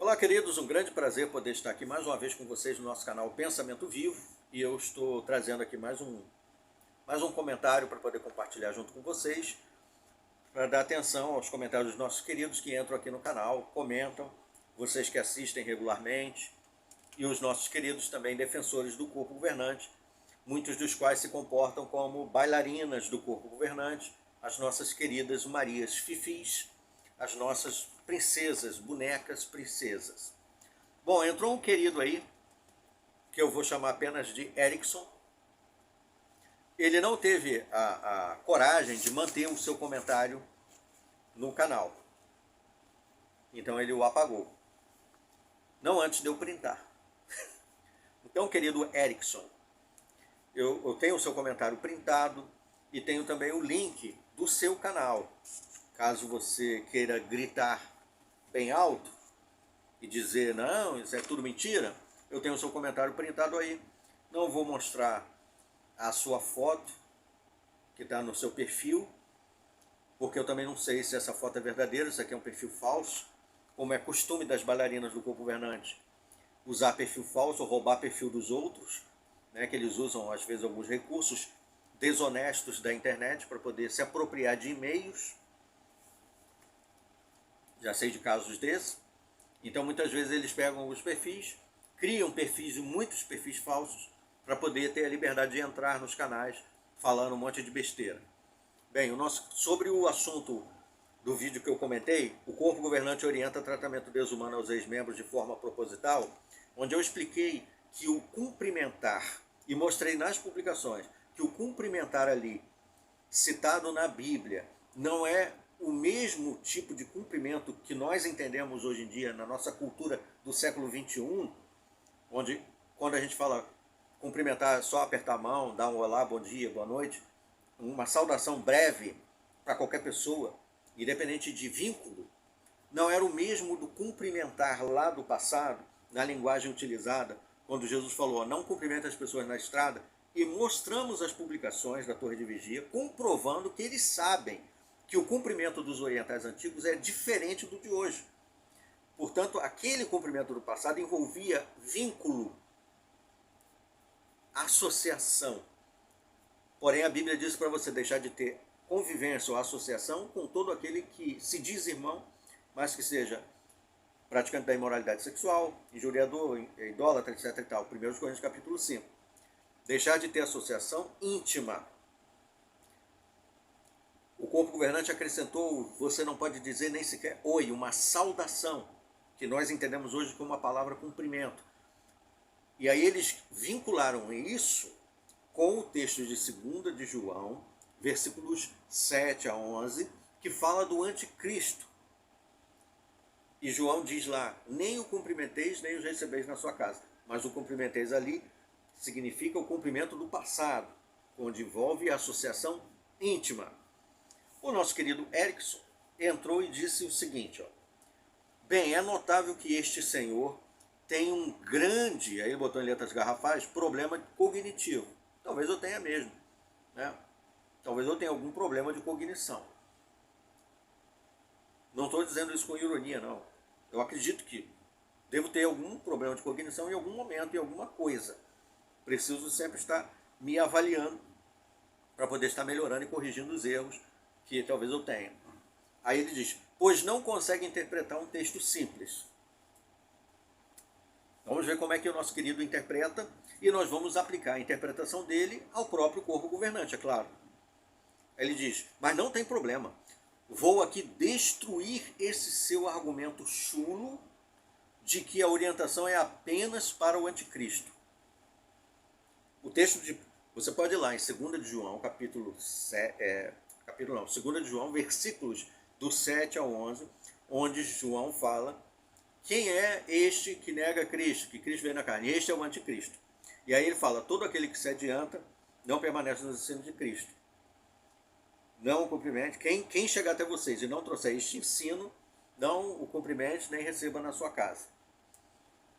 Olá, queridos, um grande prazer poder estar aqui mais uma vez com vocês no nosso canal Pensamento Vivo, e eu estou trazendo aqui mais um comentário para poder compartilhar junto com vocês, para dar atenção aos comentários dos nossos queridos que entram aqui no canal, comentam, vocês que assistem regularmente, e os nossos queridos também defensores do corpo governante, muitos dos quais se comportam como bailarinas do corpo governante, as nossas queridas Marias Fifis, as nossas princesas, bonecas princesas. Bom, entrou um querido aí, que eu vou chamar apenas de Erickson. Ele não teve a coragem de manter o seu comentário no canal. Então ele o apagou. Não antes de eu printar. Então, querido Erickson, eu tenho o seu comentário printado e tenho também o link do seu canal. Caso você queira gritar bem alto e dizer, não, isso é tudo mentira, eu tenho o seu comentário printado aí. Não vou mostrar a sua foto, que está no seu perfil, porque eu também não sei se essa foto é verdadeira, isso aqui é um perfil falso, como é costume das bailarinas do corpo governante, usar perfil falso ou roubar perfil dos outros, né, que eles usam às vezes alguns recursos desonestos da internet para poder se apropriar de e-mails. Já sei de casos desses. Então muitas vezes eles pegam os perfis, criam perfis, muitos perfis falsos, para poder ter a liberdade de entrar nos canais falando um monte de besteira. Bem, sobre o assunto do vídeo que eu comentei, o corpo governante orienta tratamento desumano aos ex-membros de forma proposital, onde eu expliquei que o cumprimentar, e mostrei nas publicações, que o cumprimentar ali, citado na Bíblia, não é o mesmo tipo de cumprimento que nós entendemos hoje em dia na nossa cultura do século XXI, onde quando a gente fala cumprimentar, só apertar a mão, dar um olá, bom dia, boa noite, uma saudação breve para qualquer pessoa, independente de vínculo, não era o mesmo do cumprimentar lá do passado, na linguagem utilizada, quando Jesus falou, não cumprimente as pessoas na estrada, e mostramos as publicações da Torre de Vigia, comprovando que eles sabem que o cumprimento dos orientais antigos é diferente do de hoje. Portanto, aquele cumprimento do passado envolvia vínculo, associação. Porém, a Bíblia diz para você deixar de ter convivência ou associação com todo aquele que se diz irmão, mas que seja praticante da imoralidade sexual, injuriador, idólatra, etc. e tal. 1 Coríntios capítulo 5. Deixar de ter associação íntima. O corpo governante acrescentou, você não pode dizer nem sequer oi, uma saudação, que nós entendemos hoje como uma palavra cumprimento. E aí eles vincularam isso com o texto de 2 de João, versículos 7 a 11, que fala do anticristo. E João diz lá, nem o cumprimenteis, nem os recebeis na sua casa. Mas o cumprimenteis ali significa o cumprimento do passado, onde envolve a associação íntima. O nosso querido Erickson entrou e disse o seguinte, ó, bem, é notável que este senhor tem um grande, aí ele botou em letras garrafais, problema cognitivo. Talvez eu tenha mesmo, né? Talvez eu tenha algum problema de cognição. Não estou dizendo isso com ironia, não. Eu acredito que devo ter algum problema de cognição em algum momento, em alguma coisa. Preciso sempre estar me avaliando para poder estar melhorando e corrigindo os erros que talvez eu tenha. Aí ele diz, pois não consegue interpretar um texto simples. Vamos ver como é que o nosso querido interpreta e nós vamos aplicar a interpretação dele ao próprio corpo governante, é claro. Ele diz, mas não tem problema. Vou aqui destruir esse seu argumento chulo de que a orientação é apenas para o anticristo. O texto você pode ir lá em 2 de João, de João, versículos do 7 ao 11, onde João fala, quem é este que nega Cristo, que Cristo veio na carne? Este é o anticristo. E aí ele fala, todo aquele que se adianta não permanece nos ensinos de Cristo. Não o cumprimente. Quem chegar até vocês e não trouxer este ensino, não o cumprimente nem receba na sua casa.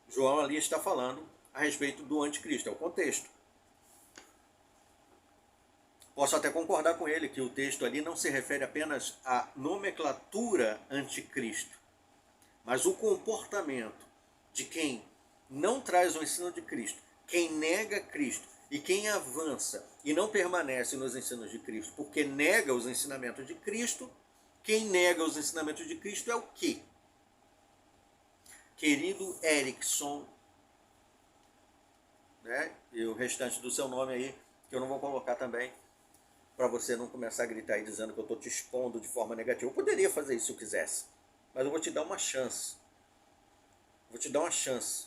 João ali está falando a respeito do anticristo, é o contexto. Posso até concordar com ele que o texto ali não se refere apenas à nomenclatura anticristo, Mas o comportamento de quem não traz o ensino de Cristo, quem nega Cristo e quem avança e não permanece nos ensinos de Cristo, porque nega os ensinamentos de Cristo, quem nega os ensinamentos de Cristo é o quê? Querido Erickson, né? E o restante do seu nome aí, que eu não vou colocar também, para você não começar a gritar aí dizendo que eu estou te expondo de forma negativa. Eu poderia fazer isso se eu quisesse, mas eu vou te dar uma chance. Vou te dar uma chance,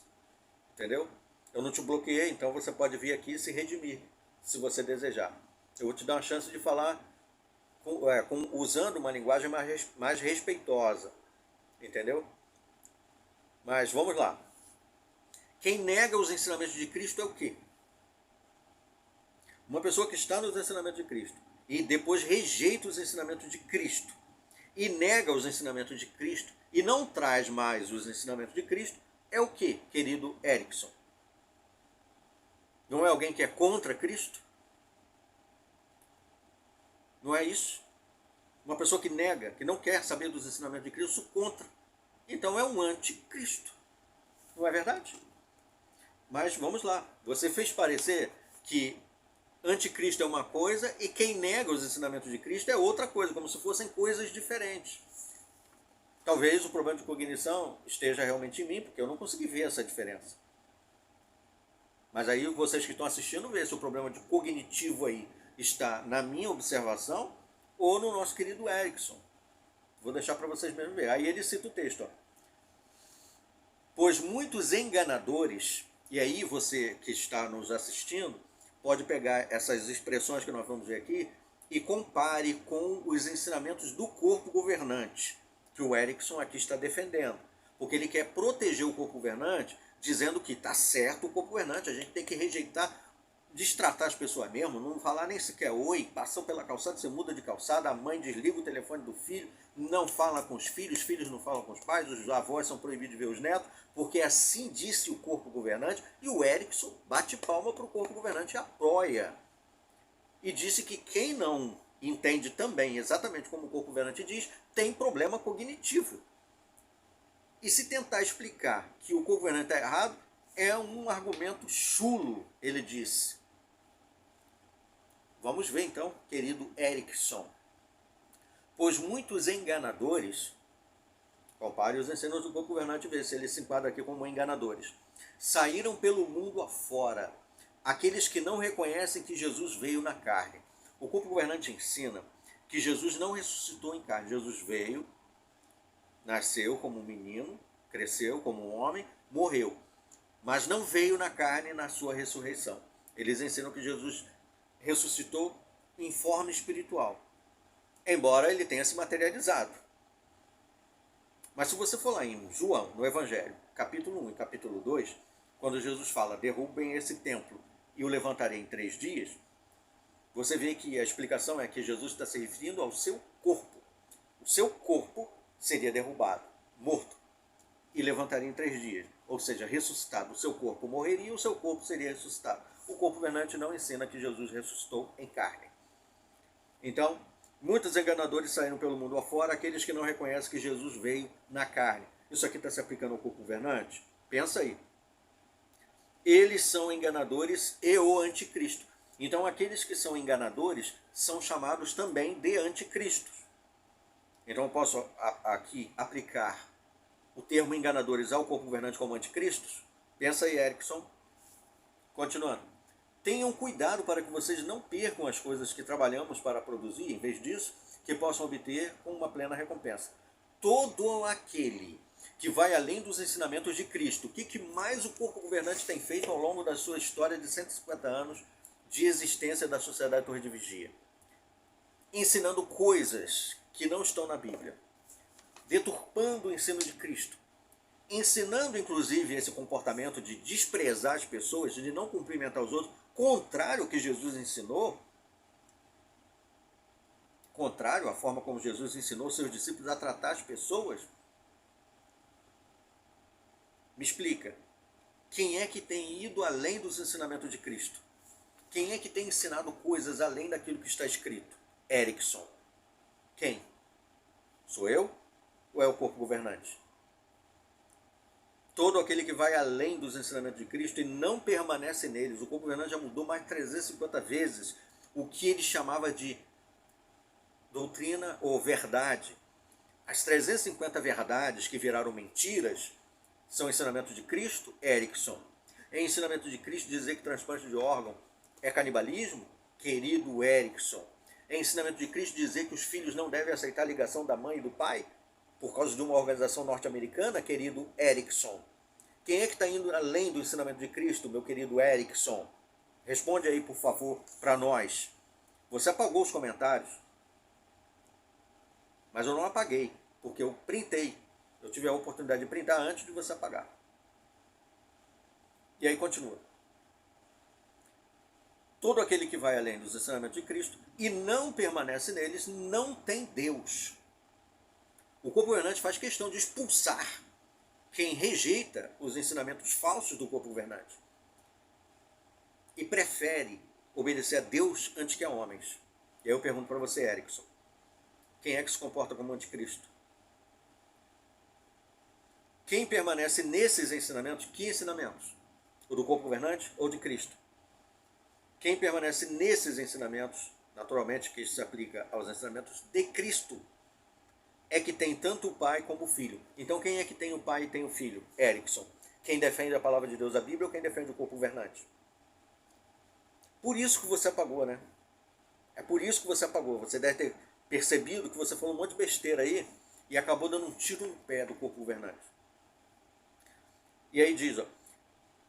entendeu? Eu não te bloqueei, então você pode vir aqui e se redimir, se você desejar. Eu vou te dar uma chance de falar usando uma linguagem mais respeitosa, entendeu? Mas vamos lá. Quem nega os ensinamentos de Cristo é o quê? Uma pessoa que está nos ensinamentos de Cristo e depois rejeita os ensinamentos de Cristo e nega os ensinamentos de Cristo e não traz mais os ensinamentos de Cristo é o quê, querido Erickson? Não é alguém que é contra Cristo? Não é isso? Uma pessoa que nega, que não quer saber dos ensinamentos de Cristo, contra. Então é um anticristo. Não é verdade? Mas vamos lá. Você fez parecer que anticristo é uma coisa e quem nega os ensinamentos de Cristo é outra coisa, como se fossem coisas diferentes. Talvez o problema de cognição esteja realmente em mim, porque eu não consegui ver essa diferença. Mas aí vocês que estão assistindo, vê se o problema de cognitivo aí está na minha observação ou no nosso querido Erickson. Vou deixar para vocês mesmo ver. Aí ele cita o texto. Ó. Pois muitos enganadores, e aí você que está nos assistindo, pode pegar essas expressões que nós vamos ver aqui e compare com os ensinamentos do corpo governante, que o Erickson aqui está defendendo. Porque ele quer proteger o corpo governante, dizendo que está certo o corpo governante, a gente tem que rejeitar, destratar as pessoas mesmo, não falar nem sequer oi, passou pela calçada, você muda de calçada, a mãe desliga o telefone do filho, não fala com os filhos não falam com os pais, os avós são proibidos de ver os netos, porque assim disse o corpo governante, e o Erickson bate palma para o corpo governante e apoia. E disse que quem não entende também, exatamente como o corpo governante diz, tem problema cognitivo. E se tentar explicar que o corpo governante está errado, é um argumento chulo, ele disse. Vamos ver então, querido Erickson. Pois muitos enganadores, compare os ensinos do corpo governante e vê se ele se enquadra aqui como enganadores, saíram pelo mundo afora, aqueles que não reconhecem que Jesus veio na carne. O corpo governante ensina que Jesus não ressuscitou em carne. Jesus veio, nasceu como um menino, cresceu como um homem, morreu, mas não veio na carne na sua ressurreição. Eles ensinam que Jesus ressuscitou em forma espiritual, embora ele tenha se materializado. Mas se você for lá em João, no Evangelho, capítulo 1 e capítulo 2, quando Jesus fala, derrubem esse templo e o levantarei em 3 dias, você vê que a explicação é que Jesus está se referindo ao seu corpo. O seu corpo seria derrubado, morto, e levantaria em 3 dias. Ou seja, ressuscitado. O seu corpo morreria e o seu corpo seria ressuscitado. O corpo governante não ensina que Jesus ressuscitou em carne. Então, muitos enganadores saíram pelo mundo afora, aqueles que não reconhecem que Jesus veio na carne. Isso aqui está se aplicando ao corpo governante? Pensa aí. Eles são enganadores e o anticristo. Então, aqueles que são enganadores são chamados também de anticristos. Então, eu posso aqui aplicar o termo enganadores ao corpo governante como anticristos? Pensa aí, Erickson. Continuando. Tenham cuidado para que vocês não percam as coisas que trabalhamos para produzir, em vez disso, que possam obter com uma plena recompensa. Todo aquele que vai além dos ensinamentos de Cristo, o que mais o corpo governante tem feito ao longo da sua história de 150 anos de existência da Sociedade Torre de Vigia? Ensinando coisas que não estão na Bíblia, deturpando o ensino de Cristo, ensinando inclusive esse comportamento de desprezar as pessoas, de não cumprimentar os outros, contrário ao que Jesus ensinou, contrário à forma como Jesus ensinou seus discípulos a tratar as pessoas. Me explica, quem é que tem ido além dos ensinamentos de Cristo? Quem é que tem ensinado coisas além daquilo que está escrito? Erickson. Quem? Sou eu ou é o corpo governante? todo aquele que vai além dos ensinamentos de Cristo e não permanece neles. O corpo governante já mudou mais de 350 vezes o que ele chamava de doutrina ou verdade. As 350 verdades que viraram mentiras são ensinamentos de Cristo, Erickson. É ensinamento de Cristo dizer que transplante de órgão é canibalismo, querido Erickson. É ensinamento de Cristo dizer que os filhos não devem aceitar a ligação da mãe e do pai por causa de uma organização norte-americana, querido Erickson. Quem é que está indo além do ensinamento de Cristo, meu querido Erickson? Responde aí, por favor, para nós. Você apagou os comentários, mas eu não apaguei, porque eu printei. Eu tive a oportunidade de printar antes de você apagar. E aí continua. Todo aquele que vai além dos ensinamentos de Cristo e não permanece neles, não tem Deus. O corpo governante faz questão de expulsar quem rejeita os ensinamentos falsos do corpo governante e prefere obedecer a Deus antes que a homens. E aí eu pergunto para você, Erickson, quem é que se comporta como anticristo? Quem permanece nesses ensinamentos? Que ensinamentos? O do corpo governante ou de Cristo? Quem permanece nesses ensinamentos, naturalmente que isso se aplica aos ensinamentos de Cristo, é que tem tanto o pai como o filho. Então quem é que tem o pai e tem o filho? Erickson. Quem defende a palavra de Deus, a Bíblia, ou quem defende o corpo governante? Por isso que você apagou, né? É por isso que você apagou. Você deve ter percebido que você falou um monte de besteira aí e acabou dando um tiro no pé do corpo governante. E aí diz, ó,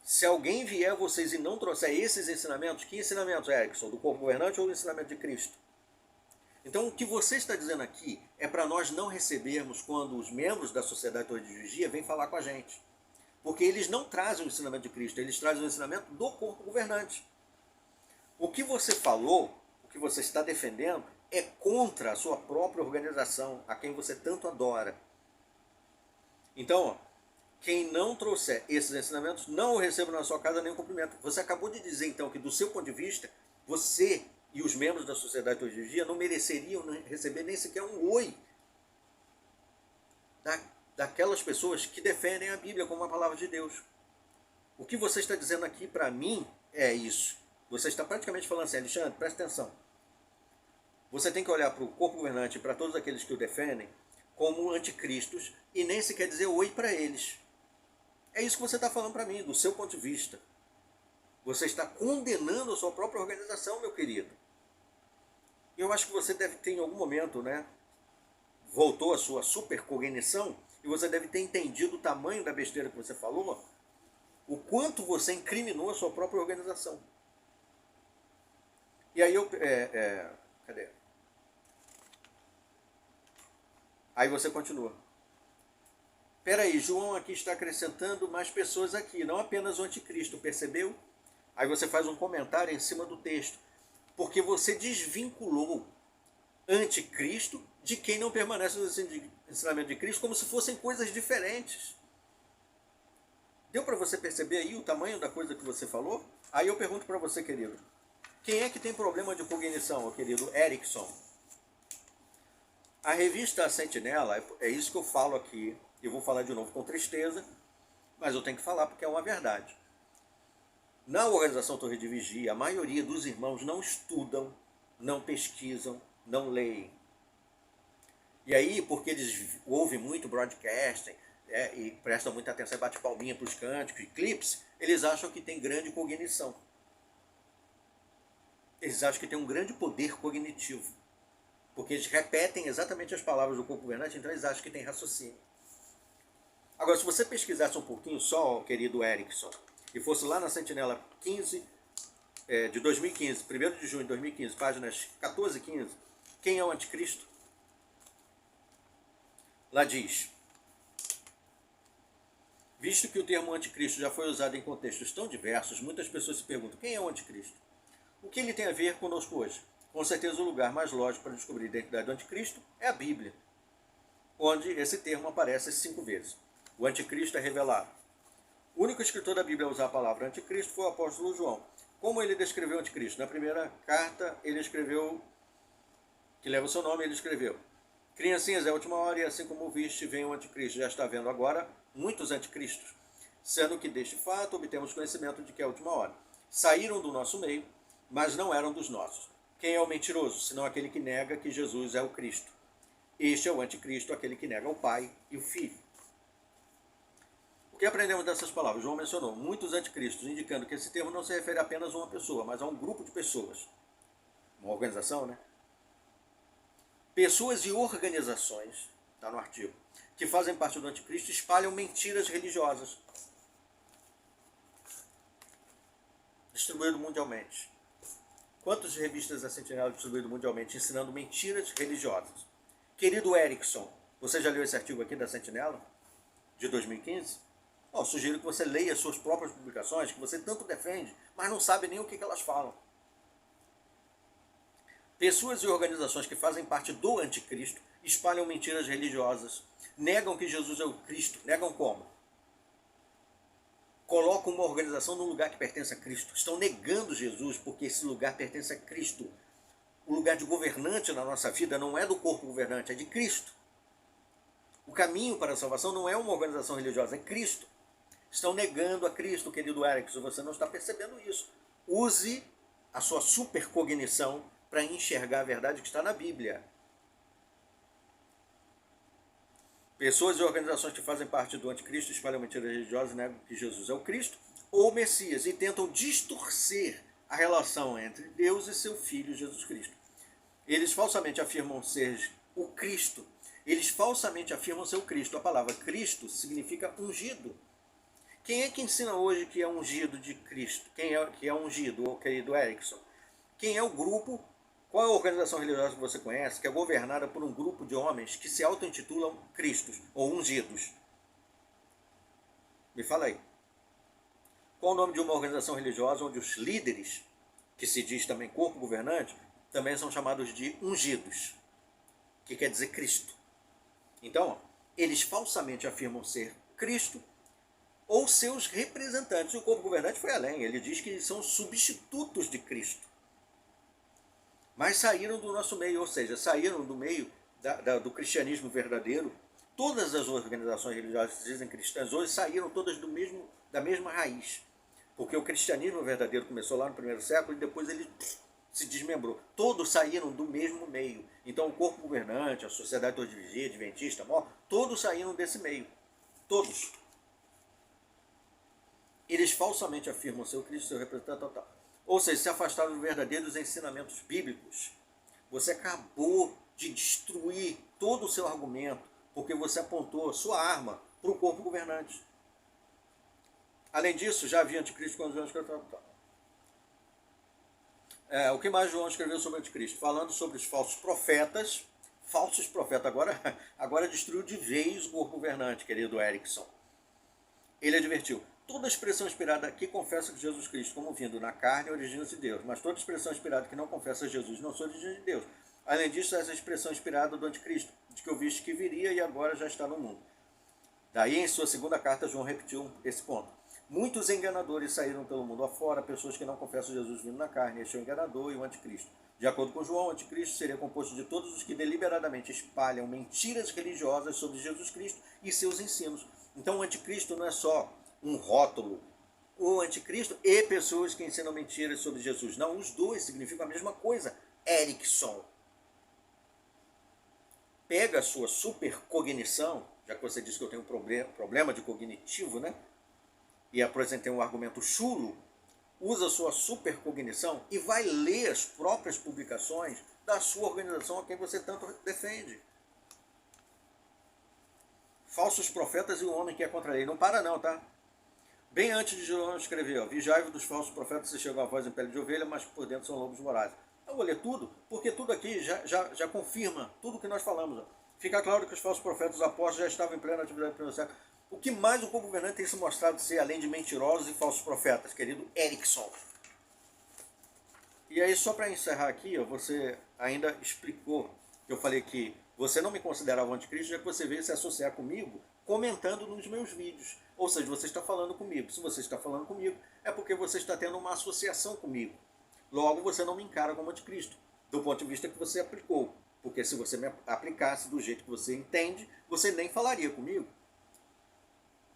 se alguém vier a vocês e não trouxer esses ensinamentos, que ensinamentos, Erickson? Do corpo governante ou do ensinamento de Cristo? Então o que você está dizendo aqui é para nós não recebermos quando os membros da Sociedade Torre de Vigia vêm falar com a gente. Porque eles não trazem o ensinamento de Cristo, eles trazem o ensinamento do corpo governante. O que você falou, o que você está defendendo, é contra a sua própria organização, a quem você tanto adora. Então, ó, quem não trouxer esses ensinamentos, não o receba na sua casa nem o cumprimento. Você acabou de dizer, então, que do seu ponto de vista, você e os membros da Sociedade Torre de Vigia não mereceriam receber nem sequer um oi daquelas pessoas que defendem a Bíblia como a palavra de Deus. O que você está dizendo aqui para mim é isso. Você está praticamente falando assim, Alexandre, presta atenção. Você tem que olhar para o corpo governante e para todos aqueles que o defendem como anticristos e nem sequer dizer oi para eles. É isso que você está falando para mim, do seu ponto de vista. Você está condenando a sua própria organização, meu querido. Eu acho que você deve ter em algum momento, né, voltou a sua supercognição e você deve ter entendido o tamanho da besteira que você falou, o quanto você incriminou a sua própria organização. E aí cadê? Aí você continua. Peraí, João aqui está acrescentando mais pessoas aqui, não apenas o anticristo, percebeu? Aí você faz um comentário em cima do texto, porque você desvinculou anticristo de quem não permanece no ensinamento de Cristo como se fossem coisas diferentes. Deu para você perceber aí o tamanho da coisa que você falou? Aí eu pergunto para você, querido, quem é que tem problema de cognição, querido Erickson? A revista Sentinela, é isso que eu falo aqui, eu vou falar de novo com tristeza, mas eu tenho que falar porque é uma verdade. Na organização Torre de Vigia, a maioria dos irmãos não estudam, não pesquisam, não leem. E aí, porque eles ouvem muito broadcasting, e prestam muita atenção e bate palminha para os cânticos e clipes, eles acham que tem grande cognição. Eles acham que tem um grande poder cognitivo. Porque eles repetem exatamente as palavras do corpo governante, então eles acham que tem raciocínio. Agora, se você pesquisasse um pouquinho só, querido Erickson, e fosse lá na Sentinela 15, de 2015, 1º de junho de 2015, páginas 14 e 15, quem é o anticristo? Lá diz, visto que o termo anticristo já foi usado em contextos tão diversos, muitas pessoas se perguntam, quem é o anticristo? O que ele tem a ver conosco hoje? Com certeza o lugar mais lógico para descobrir a identidade do anticristo é a Bíblia, onde esse termo aparece 5 vezes. O anticristo é revelado. O único escritor da Bíblia a usar a palavra anticristo foi o apóstolo João. Como ele descreveu o anticristo? Na primeira carta ele escreveu, que leva o seu nome, ele escreveu, criancinhas, é a última hora e assim como viste, vem o anticristo. Já está vendo agora muitos anticristos. sendo que deste fato obtemos conhecimento de que é a última hora. Saíram do nosso meio, mas não eram dos nossos. Quem é o mentiroso, senão aquele que nega que Jesus é o Cristo? Este é o anticristo, aquele que nega o Pai e o Filho. O que aprendemos dessas palavras? João mencionou muitos anticristos, indicando que esse termo não se refere apenas a uma pessoa, mas a um grupo de pessoas. Uma organização, né? Pessoas e organizações, está no artigo, que fazem parte do anticristo espalham mentiras religiosas, distribuído mundialmente. Quantas revistas da Sentinela distribuído mundialmente ensinando mentiras religiosas? Querido Erickson, você já leu esse artigo aqui da Sentinela, de 2015? Sugiro que você leia suas próprias publicações, que você tanto defende, mas não sabe nem o que elas falam. Pessoas e organizações que fazem parte do anticristo espalham mentiras religiosas, negam que Jesus é o Cristo. Negam como? Colocam uma organização no lugar que pertence a Cristo. Estão negando Jesus porque esse lugar pertence a Cristo. O lugar de governante na nossa vida não é do corpo governante, é de Cristo. O caminho para a salvação não é uma organização religiosa, é Cristo. Estão negando a Cristo, querido Erickson, você não está percebendo isso. Use a sua supercognição para enxergar a verdade que está na Bíblia. Pessoas e organizações que fazem parte do anticristo espalham mentiras religiosas, negam que Jesus é o Cristo ou o Messias e tentam distorcer a relação entre Deus e seu Filho Jesus Cristo. Eles falsamente afirmam ser o Cristo. Eles falsamente afirmam ser o Cristo. A palavra Cristo significa ungido. Quem é que ensina hoje que é ungido de Cristo? Quem é que é ungido, querido Erickson? Quem é o grupo? Qual é a organização religiosa que você conhece que é governada por um grupo de homens que se auto-intitulam Cristos ou ungidos? Me fala aí. Qual o nome de uma organização religiosa onde os líderes, que se diz também corpo governante, também são chamados de ungidos, que quer dizer Cristo? Então, eles falsamente afirmam ser Cristo ou seus representantes. O corpo governante foi além, ele diz que são substitutos de Cristo. Mas saíram do nosso meio, ou seja, saíram do meio do cristianismo verdadeiro. Todas as organizações religiosas que se dizem cristãs hoje saíram todas da mesma raiz. Porque o cristianismo verdadeiro começou lá no primeiro século e depois ele se desmembrou. Todos saíram do mesmo meio. Então o corpo governante, a sociedade de origem adventista, todos saíram desse meio. Todos. Eles falsamente afirmam ser o Cristo, seu representante total. Ou seja, se afastaram dos verdadeiros ensinamentos bíblicos. Você acabou de destruir todo o seu argumento, porque você apontou a sua arma para o corpo governante. Além disso, já havia anticristo quando João escreveu. O que mais João escreveu sobre o anticristo? Falando sobre os falsos profetas. Falsos profetas. Agora destruiu de vez o corpo governante, querido Erickson. Ele advertiu: toda expressão inspirada que confessa que Jesus Cristo como vindo na carne origina-se de Deus, mas toda expressão inspirada que não confessa Jesus não se origina de Deus. Além disso, essa expressão inspirada do anticristo, de que eu viste que viria e agora já está no mundo. Daí, em sua segunda carta, João repetiu esse ponto. Muitos enganadores saíram pelo mundo afora, pessoas que não confessam Jesus vindo na carne. Este é o enganador e o anticristo. De acordo com João, o anticristo seria composto de todos os que deliberadamente espalham mentiras religiosas sobre Jesus Cristo e seus ensinos. Então, o anticristo não é só um rótulo. O anticristo e pessoas que ensinam mentiras sobre Jesus. Não, os dois significam a mesma coisa. Erickson. Pega a sua supercognição, já que você disse que eu tenho um problema de cognitivo, né? E apresentei um argumento chulo, usa a sua supercognição e vai ler as próprias publicações da sua organização a quem você tanto defende. Falsos profetas e o homem que é contra a lei. Não para não, tá? Bem antes de João escrever, vigiai-vos dos falsos profetas, se chegam a voz em pele de ovelha, mas por dentro são lobos vorazes. Eu vou ler tudo, porque tudo aqui já confirma tudo o que nós falamos. Fica claro que os falsos profetas, os apóstolos, já estavam em plena atividade no primeiro século. O que mais o povo governante tem se mostrado ser, além de mentirosos e falsos profetas, querido Erickson? E aí, só para encerrar aqui, você ainda explicou, eu falei que você não me considerava o anticristo, já que você veio se associar comigo comentando nos meus vídeos. Ou seja, você está falando comigo. Se você está falando comigo, é porque você está tendo uma associação comigo. Logo, você não me encara como anticristo, do ponto de vista que você aplicou. Porque se você me aplicasse do jeito que você entende, você nem falaria comigo.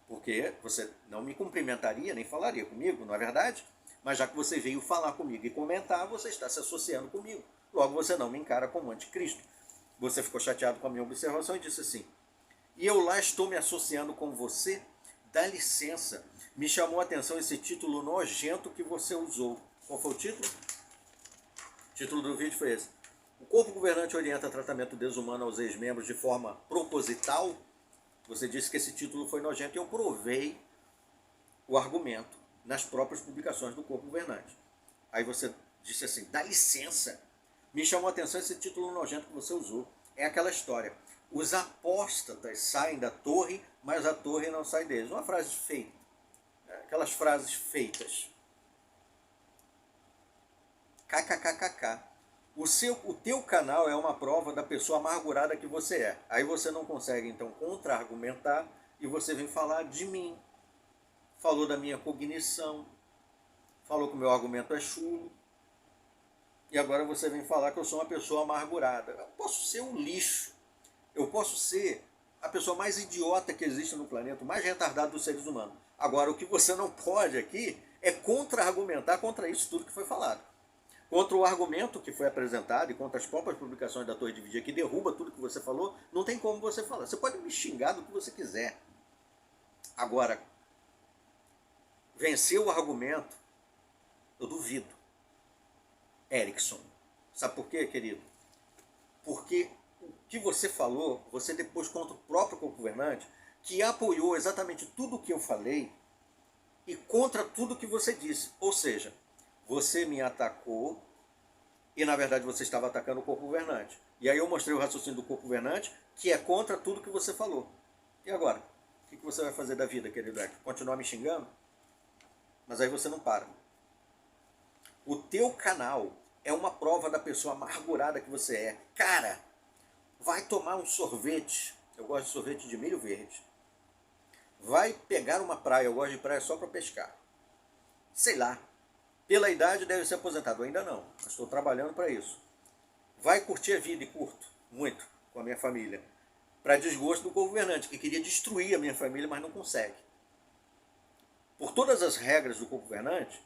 porque você não me cumprimentaria nem falaria comigo, não é verdade? Mas já que você veio falar comigo e comentar, você está se associando comigo. Logo, você não me encara como anticristo. Você ficou chateado com a minha observação e disse assim: e eu lá estou me associando com você? Dá licença. Me chamou a atenção esse título nojento que você usou. Qual foi o título? O título do vídeo foi esse: o corpo governante orienta tratamento desumano aos ex-membros de forma proposital. Você disse que esse título foi nojento e eu provei o argumento nas próprias publicações do corpo governante. Aí você disse assim: dá licença. Me chamou a atenção esse título nojento que você usou. É aquela história: os apóstatas saem da torre, mas a torre não sai deles. Uma frase feita. Aquelas frases feitas. KKKKK. O teu canal é uma prova da pessoa amargurada que você é. Aí você não consegue, então, contra-argumentar e você vem falar de mim. Falou da minha cognição. Falou que o meu argumento é chulo. E agora você vem falar que eu sou uma pessoa amargurada. Eu posso ser um lixo. Eu posso ser a pessoa mais idiota que existe no planeta, o mais retardado dos seres humanos. Agora, o que você não pode aqui é contra-argumentar contra isso tudo que foi falado. Contra o argumento que foi apresentado e contra as próprias publicações da Torre de Vigia, que derruba tudo que você falou, não tem como você falar. Você pode me xingar do que você quiser. Agora, vencer o argumento, eu duvido. Erickson. Sabe por quê, querido? Porque o que você falou, você depois contra o próprio governante, que apoiou exatamente tudo o que eu falei e contra tudo que você disse. Ou seja, você me atacou e, na verdade, você estava atacando o corpo governante. E aí eu mostrei o raciocínio do corpo governante, que é contra tudo que você falou. E agora? O que você vai fazer da vida, querido Erickson? Continuar me xingando? Mas aí você não para. O teu canal é uma prova da pessoa amargurada que você é. Cara, vai tomar um sorvete. Eu gosto de sorvete de milho verde. Vai pegar uma praia. Eu gosto de praia só para pescar. Sei lá. Pela idade deve ser aposentado. Eu ainda não. Mas estou trabalhando para isso. Vai curtir a vida e curto. Muito. Com a minha família. Para desgosto do governante, que queria destruir a minha família, mas não consegue. Por todas as regras do governante,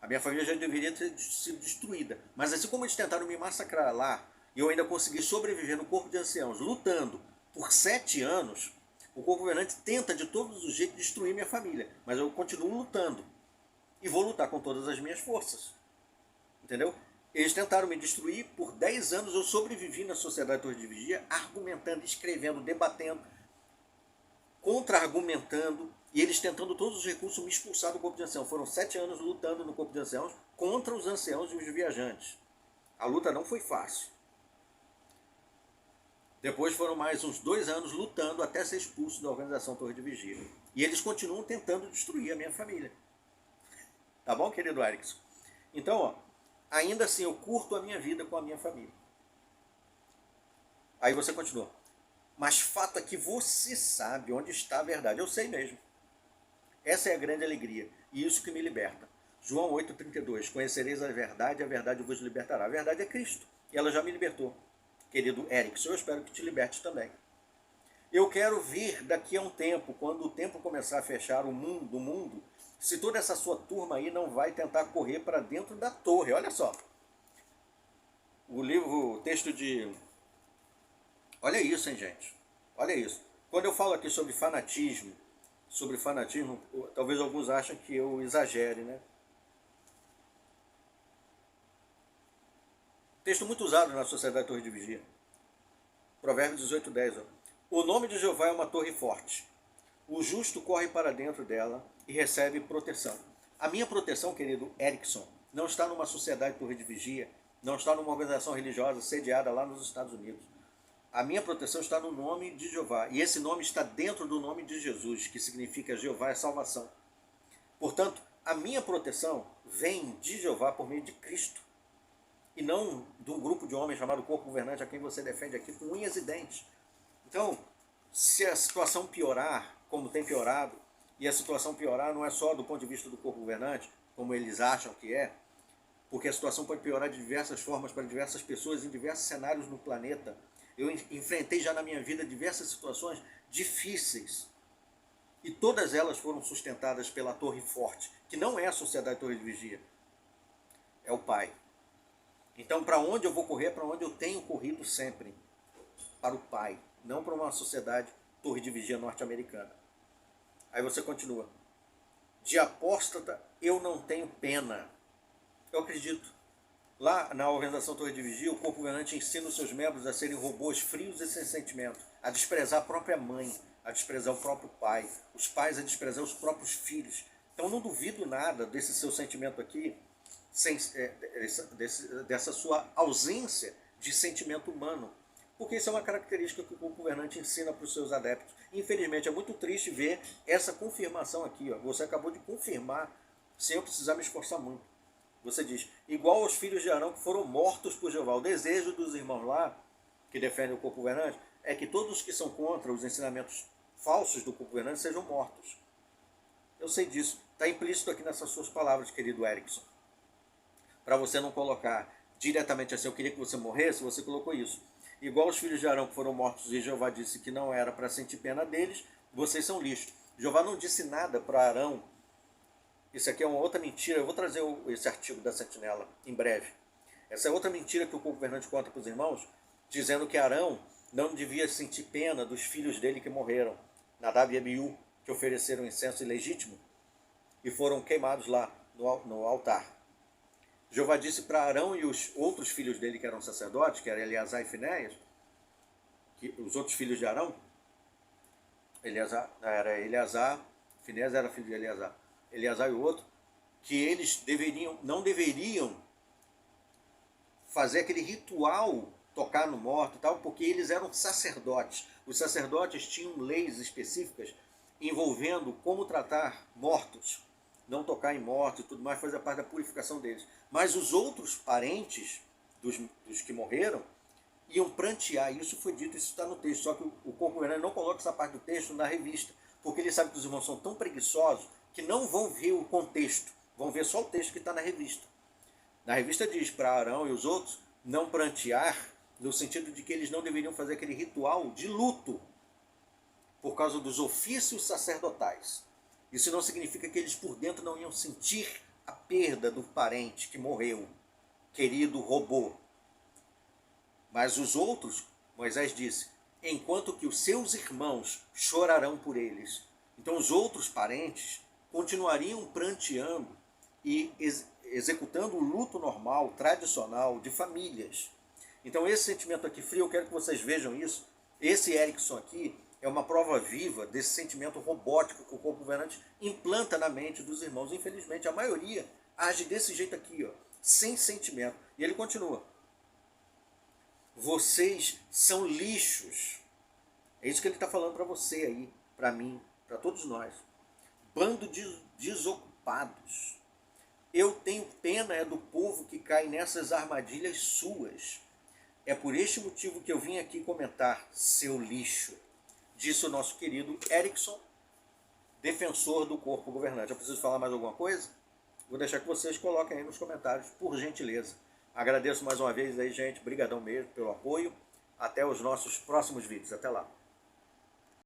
a minha família já deveria ter sido destruída. Mas assim como eles tentaram me massacrar lá, e eu ainda consegui sobreviver no corpo de anciãos, lutando por 7 anos, o corpo governante tenta de todos os jeitos destruir minha família. Mas eu continuo lutando. E vou lutar com todas as minhas forças. Entendeu? Eles tentaram me destruir. Por 10 anos eu sobrevivi na Sociedade Torre de Vigia, argumentando, escrevendo, debatendo, contra-argumentando, e eles tentando todos os recursos me expulsar do corpo de anciãos. Foram 7 anos lutando no corpo de anciãos contra os anciãos e os viajantes. A luta não foi fácil. Depois foram mais uns 2 anos lutando até ser expulso da organização Torre de Vigia. E eles continuam tentando destruir a minha família. Tá bom, querido Erickson? Então, ó, ainda assim eu curto a minha vida com a minha família. Aí você continua. Mas fato é que você sabe onde está a verdade. Eu sei mesmo. Essa é a grande alegria. E isso que me liberta. João 8,32. Conhecereis a verdade vos libertará. A verdade é Cristo. E ela já me libertou. Querido Erickson, eu espero que te liberte também. Eu quero vir daqui a um tempo, quando o tempo começar a fechar o mundo, se toda essa sua turma aí não vai tentar correr para dentro da torre. Olha só. O texto de... Olha isso, hein, gente. Olha isso. Quando eu falo aqui sobre fanatismo, talvez alguns achem que eu exagere, né? Texto muito usado na Sociedade Torre de Vigia. Provérbios 18:10. O nome de Jeová é uma torre forte. O justo corre para dentro dela e recebe proteção. A minha proteção, querido Erickson, não está numa Sociedade Torre de Vigia, não está numa organização religiosa sediada lá nos Estados Unidos. A minha proteção está no nome de Jeová. E esse nome está dentro do nome de Jesus, que significa Jeová é salvação. Portanto, a minha proteção vem de Jeová por meio de Cristo. E não de um grupo de homens chamado corpo governante, a quem você defende aqui com unhas e dentes. Então, se a situação piorar, como tem piorado, e a situação piorar não é só do ponto de vista do corpo governante, como eles acham que é, porque a situação pode piorar de diversas formas para diversas pessoas em diversos cenários no planeta. Eu enfrentei já na minha vida diversas situações difíceis. E todas elas foram sustentadas pela Torre Forte, que não é a Sociedade Torre de Vigia, é o Pai. Então, para onde eu vou correr? Para onde eu tenho corrido sempre? Para o Pai, não para uma sociedade Torre de Vigia norte-americana. Aí você continua. De apóstata eu não tenho pena. Eu acredito. Lá na organização Torre de Vigia, o corpo governante ensina os seus membros a serem robôs frios e sem sentimento, a desprezar a própria mãe, a desprezar o próprio pai, os pais a desprezar os próprios filhos. Então não duvido nada desse seu sentimento aqui, dessa sua ausência de sentimento humano, porque isso é uma característica que o corpo governante ensina para os seus adeptos. Infelizmente é muito triste ver essa confirmação aqui. Ó. Você acabou de confirmar, sem eu precisar me esforçar muito. Você diz, igual aos filhos de Arão que foram mortos por Jeová. O desejo dos irmãos lá, que defendem o corpo governante, é que todos que são contra os ensinamentos falsos do corpo governante sejam mortos. Eu sei disso. Está implícito aqui nessas suas palavras, querido Erickson. Para você não colocar diretamente assim, eu queria que você morresse, você colocou isso. Igual os filhos de Arão que foram mortos e Jeová disse que não era para sentir pena deles, vocês são lixo. Jeová não disse nada para Arão. Isso aqui é uma outra mentira. Eu vou trazer esse artigo da Sentinela em breve. Essa é outra mentira que o governante conta para os irmãos, dizendo que Arão não devia sentir pena dos filhos dele que morreram, Nadab e Abiú, que ofereceram incenso ilegítimo e foram queimados lá no altar. Jeová disse para Arão e os outros filhos dele que eram sacerdotes, que eram Eleazar e Finéias, que os outros filhos de Arão, Finéias era filho de Eleazar e o outro, que eles não deveriam fazer aquele ritual, tocar no morto e tal, porque eles eram sacerdotes. Os sacerdotes tinham leis específicas envolvendo como tratar mortos, não tocar em mortos e tudo mais, fazia parte da purificação deles. Mas os outros parentes dos que morreram iam prantear, isso foi dito, isso está no texto, só que o corpo governante não coloca essa parte do texto na revista, porque ele sabe que os irmãos são tão preguiçosos que não vão ver o contexto, vão ver só o texto que está na revista. Na revista diz para Arão e os outros não prantear, no sentido de que eles não deveriam fazer aquele ritual de luto por causa dos ofícios sacerdotais. Isso não significa que eles por dentro não iam sentir a perda do parente que morreu, querido robô. Mas os outros, Moisés disse, enquanto que os seus irmãos chorarão por eles. Então os outros parentes continuariam pranteando e executando o luto normal, tradicional, de famílias. Então esse sentimento aqui frio, eu quero que vocês vejam isso. Esse Erickson aqui é uma prova viva desse sentimento robótico que o corpo governante implanta na mente dos irmãos. Infelizmente, a maioria age desse jeito aqui, ó, sem sentimento. E ele continua. Vocês são lixos. É isso que ele está falando para você aí, para mim, para todos nós. Bando de desocupados. Eu tenho pena do povo que cai nessas armadilhas suas. É por este motivo que eu vim aqui comentar, seu lixo. Disse o nosso querido Erickson, defensor do corpo governante. Eu preciso falar mais alguma coisa? Vou deixar que vocês coloquem aí nos comentários, por gentileza. Agradeço mais uma vez aí, gente. Brigadão mesmo pelo apoio. Até os nossos próximos vídeos. Até lá.